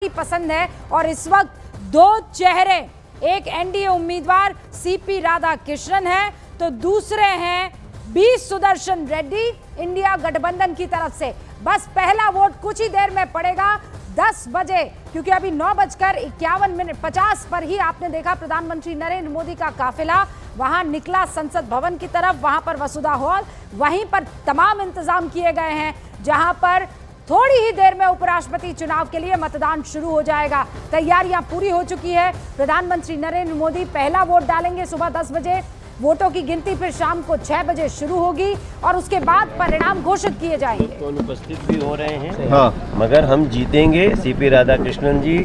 पसंद है। और इस वक्त दो चेहरे, एक एनडीए उम्मीदवार सीपी राधाकृष्णन है तो दूसरे हैं बी सुदर्शन रेड्डी इंडिया गठबंधन की तरफ से। बस पहला वोट कुछ ही देर में पड़ेगा 10 बजे, क्योंकि अभी 9:51 पर ही आपने देखा प्रधानमंत्री नरेंद्र मोदी का काफिला वहां निकला संसद भवन की तरफ। वहां पर वसुधा हॉल, वहीं पर तमाम इंतजाम किए गए हैं, जहां पर थोड़ी ही देर में उपराष्ट्रपति चुनाव के लिए मतदान शुरू हो जाएगा। तैयारियां पूरी हो चुकी है। प्रधानमंत्री नरेंद्र मोदी पहला वोट डालेंगे सुबह 10 बजे। वोटों की गिनती फिर शाम को 6 बजे शुरू होगी और उसके बाद परिणाम घोषित किए जाएंगे। उपस्थित भी हो रहे हैं, हाँ, मगर हम जीतेंगे। सीपी राधाकृष्णन जी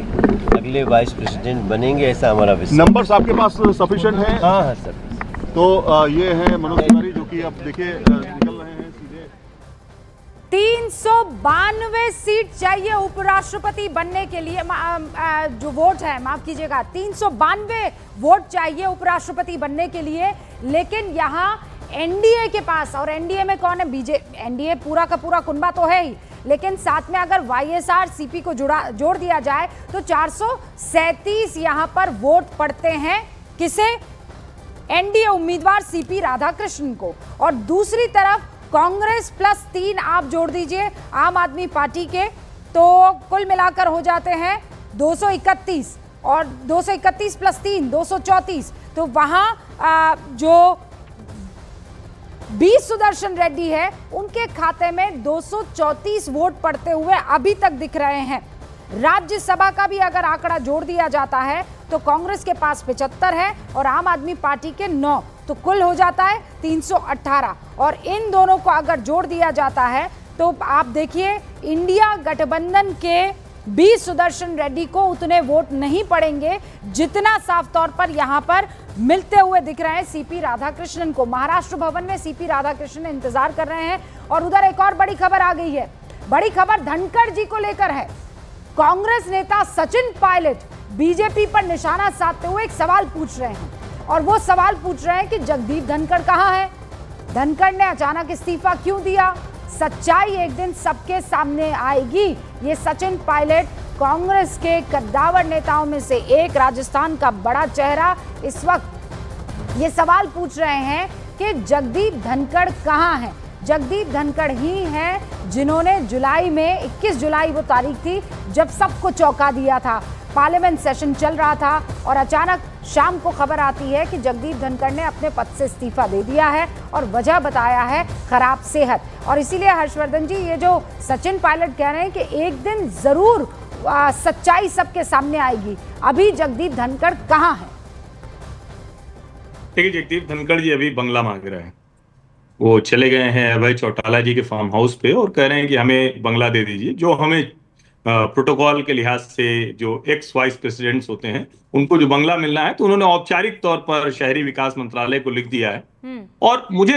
अगले वाइस प्रेसिडेंट बनेंगे, ऐसा हमारा विश्वास। नंबर्स आपके पास सफिशिएंट हैं? हाँ सर। तो ये है मनोज तिवारी जो कि अब देखिए निकल रहे हैं सीधे। 392 सीट चाहिए उपराष्ट्रपति बनने के लिए, जो वोट है, माफ कीजिएगा, 392 वोट चाहिए उपराष्ट्रपति बनने के लिए। लेकिन यहाँ एनडीए के पास, और एनडीए में कौन है? एनडीए पूरा का पूरा कुनबा तो है ही, लेकिन साथ में अगर वाईएसआर सीपी को जोड़ दिया जाए तो 437 यहाँ पर वोट पड़ते हैं। किसे? एनडीए उम्मीदवार सीपी राधाकृष्णन को। और दूसरी तरफ कांग्रेस +3 आप जोड़ दीजिए आम आदमी पार्टी के, तो कुल मिलाकर हो जाते हैं 231, और 231 +3 234। तो वहां जो बी सुदर्शन रेड्डी है उनके खाते में 234 वोट पड़ते हुए अभी तक दिख रहे हैं। राज्यसभा का भी अगर आंकड़ा जोड़ दिया जाता है तो कांग्रेस के पास 75 है और आम आदमी पार्टी के 9, तो कुल हो जाता है 318। और इन दोनों को अगर जोड़ दिया जाता है तो आप देखिए इंडिया गठबंधन के बी सुदर्शन रेड्डी को उतने वोट नहीं पड़ेंगे जितना साफ तौर पर यहां पर मिलते हुए दिख रहे हैं सीपी राधाकृष्णन को। महाराष्ट्र भवन में सीपी राधाकृष्णन इंतजार कर रहे हैं। और उधर एक और बड़ी खबर आ गई है। बड़ी खबर धनखड़ जी को लेकर है। कांग्रेस नेता सचिन पायलट बीजेपी पर निशाना साधते हुए एक सवाल पूछ रहे हैं, और वो सवाल पूछ रहे हैं कि जगदीप धनखड़ कहां है? धनखड़ ने अचानक इस्तीफा क्यों दिया? सच्चाई एक दिन सबके सामने आएगी। ये सचिन पायलट कांग्रेस के कद्दावर नेताओं में से एक, राजस्थान का बड़ा चेहरा, इस वक्त ये सवाल पूछ रहे हैं कि जगदीप धनखड़ कहां है? जगदीप धनखड़ ही हैं जिन्होंने जुलाई में 21 जुलाई वो तारीख थी जब सबको चौंका दिया था। पार्लियामेंट सेशन चल रहा था और अचानक शाम को खबर आती है कि जगदीप धनखड़ ने अपने पद से इस्तीफा दे दिया है और वजह बताया है खराब सेहत। और इसीलिए हर्षवर्धन जी, ये जो सचिन पायलट कह रहे हैं कि एक दिन जरूर सच्चाई सबके सामने आएगी, अभी जगदीप धनखड़ कहाँ है? देखिए, जगदीप धनखड़ जी अभी बंगला मांग रहे हैं। वो चले गए हैं अभय चौटाला जी के फार्म हाउस पे और कह रहे हैं कि हमें बंगला दे दीजिए। जो हमें प्रोटोकॉल के लिहाज से जो एक्स वाइस प्रेसिडेंट्स होते हैं उनको जो बंगला मिलना है, तो उन्होंने औपचारिक तौर पर शहरी विकास मंत्रालय को लिख दिया है। और मुझे